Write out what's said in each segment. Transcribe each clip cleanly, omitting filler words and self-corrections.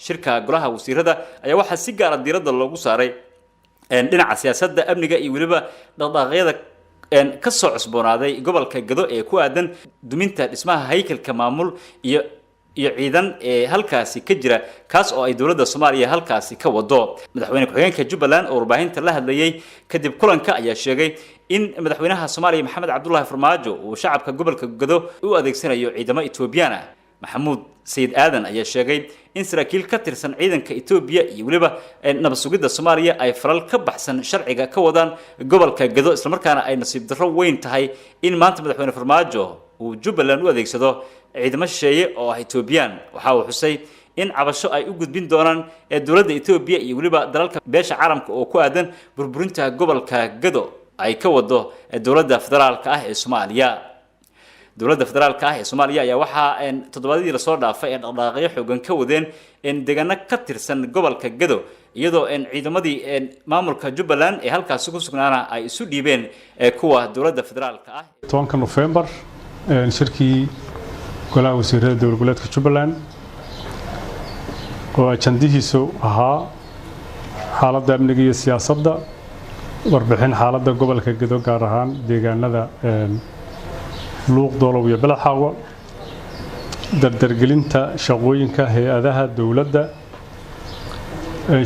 shirka golaha wasiirada ayaa waxa si gaar ah diiradda loogu saaray dhinaca siyaasadda amniga iyo waliba dhaqdhaqaaqyada ka soo cusboonaaday gobolka Gado ee ku aadan duminta dhismaha haykalka maamul iyo ciidan ee halkaasi ka jira kaas oo ay dawladda Soomaaliya halkaasi ka wado madaxweyne ku-xigeenka Jubbaland oo warbaahinta la hadlayay kadib kulanka ayaa sheegay in madaxweynaha Soomaaliya Maxamed Cabdullaahi Farmaajo uu shacabka gobolka Gado u adeegsanayo ciidamo Ethiopian ah Maxamuud Sayid Aadan ayaa sheegay in saraakiil ka tirsan ciidanka Ethiopia iyo waliba nabad sugidda Soomaaliya ay faral ka baxsan sharciga ka wadaan gobolka Gado isla markaana ay nasiib darro weyn tahay in maanta madaxweyne Farmaajo uu Jubbaland u adeegsado ciidamo shisheeye oo Ethiopian waxa uu xusay in cabasho ay u gudbin doonaan dawladda Ethiopia iyo waliba dalalka beesha caalamka oo ku aadan burburinta gobolka Gado ay ka wado dawladda federaalka ah ee Soomaaliya dawladda federaalka ah ee Soomaaliya ayaa waxa toddobaadkii la soo dhaafay dhaqdhaqaaqyo xooggan ka wadeen deegaano ka tirsan gobolka Gado iyadoo ciidamadii maamulka Jubbaland ee halkaas ku sugnaana ay isu dhiibeen kuwa dawladda federaalka ah 10 November shirkii golaha wasiirada dowlad goboleedka Jubbaland oo ajandihiisu ahaa xaaladda amniga iyo siyaasadda warbixin xaaladda gobolka Gado gaar ahaan deegaanada luuq doolow iyo balaxaawa dardargelinta shaqooyinka hay'adaha dawladda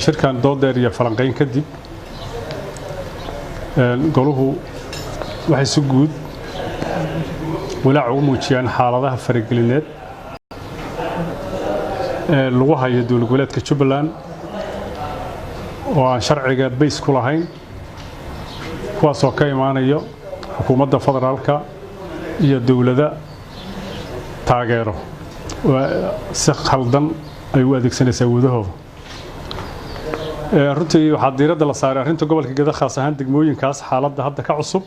shirkan doodeer iyo falanqayn kadib goluhu waxay si guud walaac ugu muujiyaan xaaladaha faragelineed lagu hayo dowlad goboleedka Jubbaland oo aan sharciga bays ku lahayn kuwaas oo ka imaanayo xukuumadda federaalka iyo dawladda taageero si khaldan ay u adeegsanaysaa wadahooda runtii waxaa diiradda la saaray arrinta gobolka Gado khaas ahaan degmooyinkaas xaaladda hadda ka cusub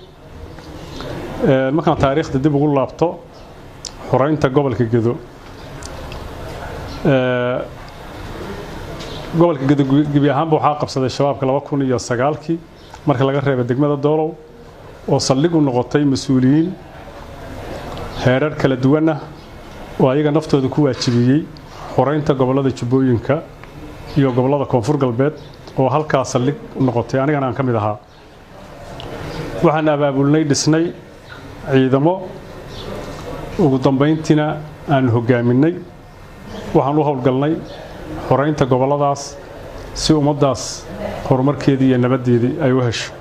markaan taariikhda dib ugu laabto xoreynta gobolka Gado gobolka Gado gebi ahaanba waxaa qabsaday shabaabka 2009kii marka laga reebay degmada Doolow oo saldhig u noqotay mas'uuliyiin heerar kala duwan ah oo ayaga naftooda ku waajibiyay xoreynta gobolada Jubbooyinka iyo gobolada Koonfur Galbeed oo halkaas saldhig u noqotay anigana aan ka mid ahaa waxaan abaabulnay dhisnay ciidamo ugu dambeyntiina aan hogaaminay waxaan u howlgalnay xoreynta goboladaas si ummadaas horumarkeedii iyo nabadeedii ay u hesho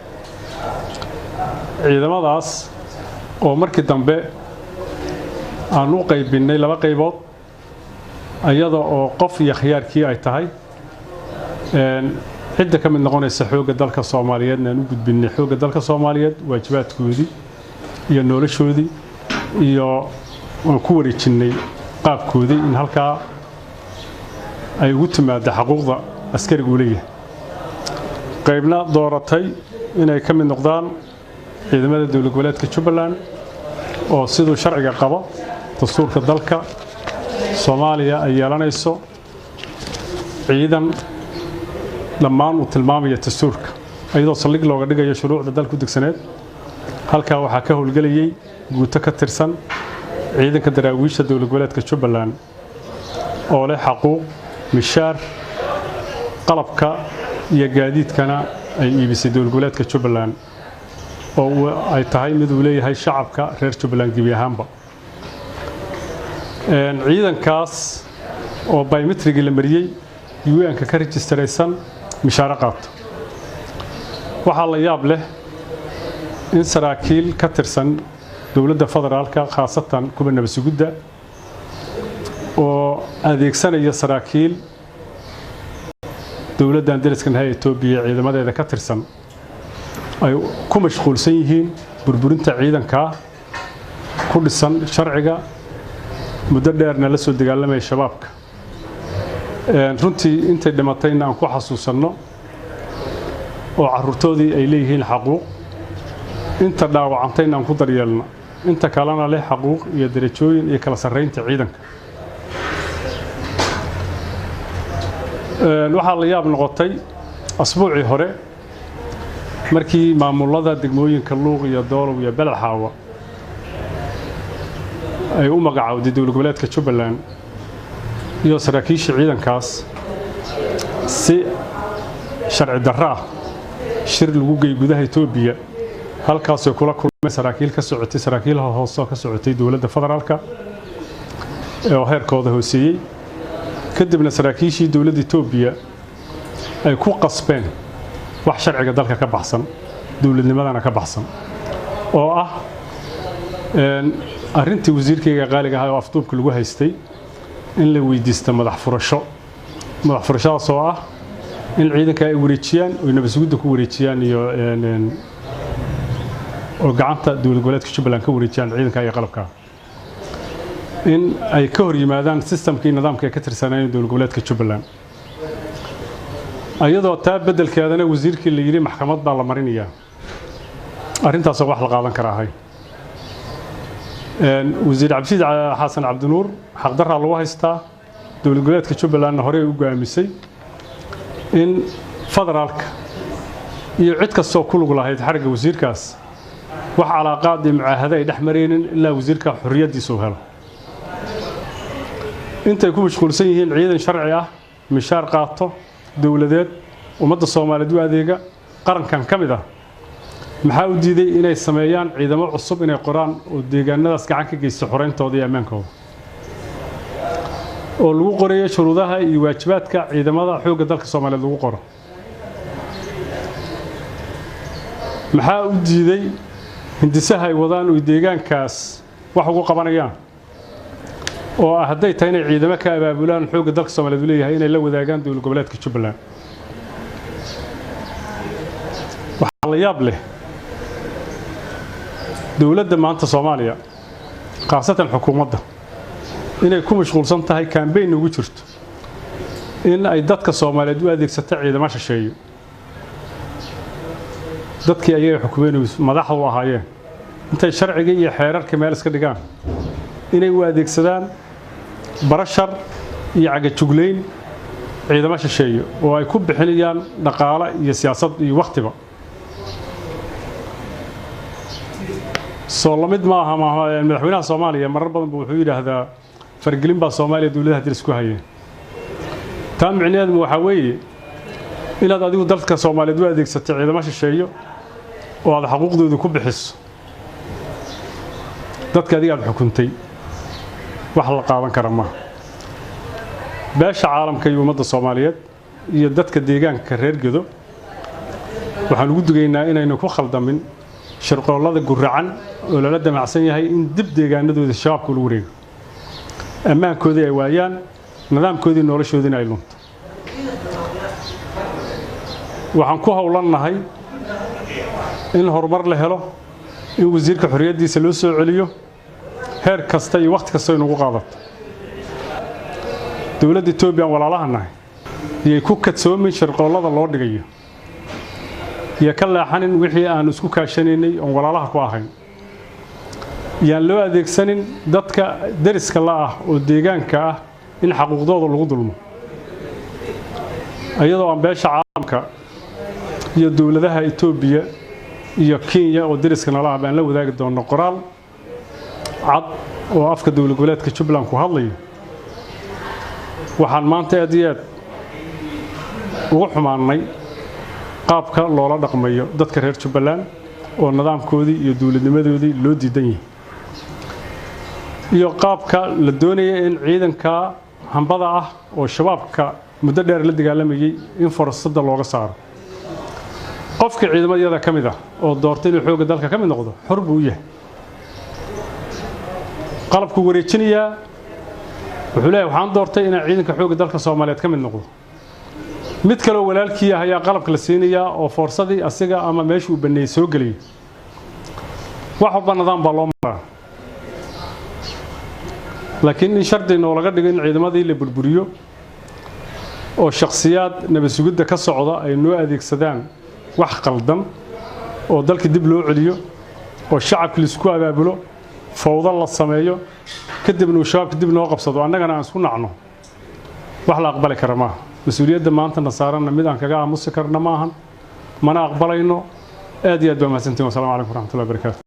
ciidamadaas oo markii dambe aan u qaybinay laba qaybood ayada oo qof iyo khiyaarkii ay tahay cidda ka mid noqonaysa xoogga dalka Soomaaliyeed aan u gudbinay xoogga dalka Soomaaliyeed waajibaadkoodii iyo noloshoodii iyo aan ku wareejinay qaabkoodii in halka ay ugu timaado xuquuqda askariga u leeyahay qaybna dooratay inay ka mid noqdaan ciidamada dowlad goboleedka Jubbaland oo sidoo sharciga qabo dastuurka dalka Soomaaliya ay yeelanayso ciidan dhammaan u tilmaamaya dastuurka iyadoo saldhig looga dhigayo shuruucda dalku degsaneed halka waxa ka howlgalayay guuto ka tirsan ciidanka daraawiisha dowlad goboleedka Jubbaland oo leh xuquuq mishaar qalabka iyo gaadiidkana ay iibisay dowlad goboleedka Jubbaland oo ay tahay mid uu leeyahay shacabka reer Jubbaland gebi ahaanba ciidankaas oo biometric la mariyay UN-ka ka registeraysan mishaar qaato waxa la yaab leh in saraakiil ka tirsan dawladda federaalka khaasatan kuwa nabad sugidda oo adeegsanaya saraakiil dawladdan dariska ah ee Itoobiya ciidamadeeda ka tirsan ay ku mashquulsan yihiin burburinta ciidanka ku dhisan sharciga muddo dheerna la soo dagaalamay shabaabka runtii intay dhimatayna aan ku xasuusanno oo carruurtoodii ay leeyihiin xuquuq inta dhaawacantayna aan ku daryeelno inta kalena leh xuquuq iyo darajooyin iyo kala sarreynta ciidanka waxaa la yaab noqotay asbuucii hore markii maamulada degmooyinka Luuq iyo Doolow iyo Balaxaawa ay u magacaawday dowlad goboleedka Jubbaland iyo saraakiisha ciidankaas si sharci darro ah shir lagu geey gudaha Itoobiya halkaas oo kula kulmay saraakiil ka socotay saraakiil hoose oo ka socotay dawladda federaalka oo heerkooda hooseeyay kadibna saraakiishii dawladda Itoobiya ay ku qasbeen wax sharciga dalka ka baxsan dawladnimadana ka baxsan oo ah arrintii wasiirkayga qaaliga ah oo afduubka lagu haystay in la weydiisto madax furashadaas oo ah in ciidanka ay wareejiyaan oo nabadgudda ku wareejiyaan iyo oo gacanta dawlad goboleedka Jubbaland ka wareejiyaan ciidanka ay qalabka in ay ka hor yimaadaan systemkii nidaamka ka tirsanayeen dawlad goboleedka Jubbaland ayadoo taa bedelkeedana wasiirkii la yiri maxkamad baa la marinayaa arrintaas wax la qaadan karaa wasiir Cabdi Xasan Cabdinuur xaq darra lagu haystaa dawlad goboleedka Jubbaland hore u go'aamisay in federaalka iyo cid kasta oo ku lug lahayd xariga wasiirkaas wax calaaqaad iyo mucaahado ay dhaxmareenin ilaa wasiirka xorriyadiisa uu helo intay ku mashquulsan yihiin ciidan sharci ah mishaar qaato dawladeed ummadda Soomaaliyeed u adeega qarankan kamid ah maxaa u diiday inay sameeyaan ciidamo cusub inay qoraan oo deegaanadaas gacan ka geysta xoreyntooda iyo amaankooda oo lagu qorayo shuruudaha iyo waajibaadka ciidamada xoogga dalka Soomaaliyeed lagu qoro maxaa u diiday hindisaha ay wadaan oo deegaankaas wax ugu qabanayaan oo hadday tahay inay ciidamo ka abaabulaan xoogga dalka Soomaaliyeed leeyahay inay la wadaagaan dawlad goboleedka Jubbaland waxa la yaab leh dawladda maanta Soomaaliya qaasatan xukuumadda inay ku mashquulsan tahay campaign ugu jirto in ay dadka Soomaaliyeed u adeegsato ciidamo shisheeye dadkii ayay xukuumaddu madaxdu ahaayeen intay sharciga iyo xeerarka meel iska dhigaan inay u adeegsadaan barashar iyo cagajugleyn ciidamo shisheeye oo ay ku bixinayaan dhaqaale iyo siyaasad iyo waqtiba soo lamid ma aha madaxweynaha Soomaaliya marar badan buu wuxuu yiraahdaa fargelin baa Soomaaliya dawladda hadii isku hayeen taan micnaheedu waxa weeye inaad adigu dalka Soomaaliyeed u adeegsato ciidamo shisheeye oo aad xuquuqdooda ku bixiso dadka adiga aad xukuntay wax la qaadan kara ma beesha caalamka iyo ummadda Soomaaliyeed iyo dadka deegaanka reer Gedo waxaan ugu dugeynaa inaynu ku khaldamin shirqoolada guracan oo la damacsan yahay in dib deegaanadooda shabaabku lagu wareego ammaankoodii ay waayaan nidaamkoodii noloshoodina ay lunto waxaan ku hawlanahay in horumar la helo in wasiirka xorriyadiisa loo soo celiyo heer kasta iyo waqti kasta inuu qaadato dawladda Itoobiya walaalahanahay iyo ku kadsoomin shirqoolada loo dhigayo iyo ka laaxanin wixii aan isku kaashanaynay oo walaalaha ku ahayn yaan loo adeegsanin dadka dariska la ah oo deegaanka ah in xuquuqdooda lagu dulmo ayadoo aan beesha caalamka iyo dawladaha Itoobiya iyo Kenya oo dariska nala ah baan la wadaagi doono qoraal cad oo afka dawlad goboleedka Jubbaland ku hadlayo waxaan maanta aad ugu xumaanay qaabka loola dhaqmayo dadka reer Jubbaland oo nidaamkoodii iyo dawladnimadoodii loo diidan yahay iyo qaabka la doonayay in ciidanka hambada ah oo shabaabka muddo dheer la dagaalamayay in fursada looga saaro qofka ciidamadooda kamid ah oo doortay inuu xoogga dalka kamid noqdo xor buu yahay qalabku wareejinaya wuxuu leeyahay waxaan doortay inaan ciidanka xoogga dalka Soomaaliyeed kamid noqdo mid kale oo walaalkii ah ayaa qalabka la siinaya oo forsadii asiga ama meeshuu baneey soo galiyay wax walba nidaam baa loo maraa laakiin in shardiina oo laga dhigo in ciidamadii la burburiyo oo shakhsiyaad nabadgudda ka socda ay noo adeegsadaan wax qaldan oo dalka dib loo celiyo oo shacabka isku abaabulo fawda la sameeyo kadibna uu shacabka dib noo qabsado annagana aan isku nacno wax la aqbali kara ma مسؤولية maanta nasaaran mid aan kaga aamusi karna ma ahan mana aqbalayno aad iyo aad baa mahadsantiin. Wassalaamu calaykum waraxmatullaahi wabarakaatuh.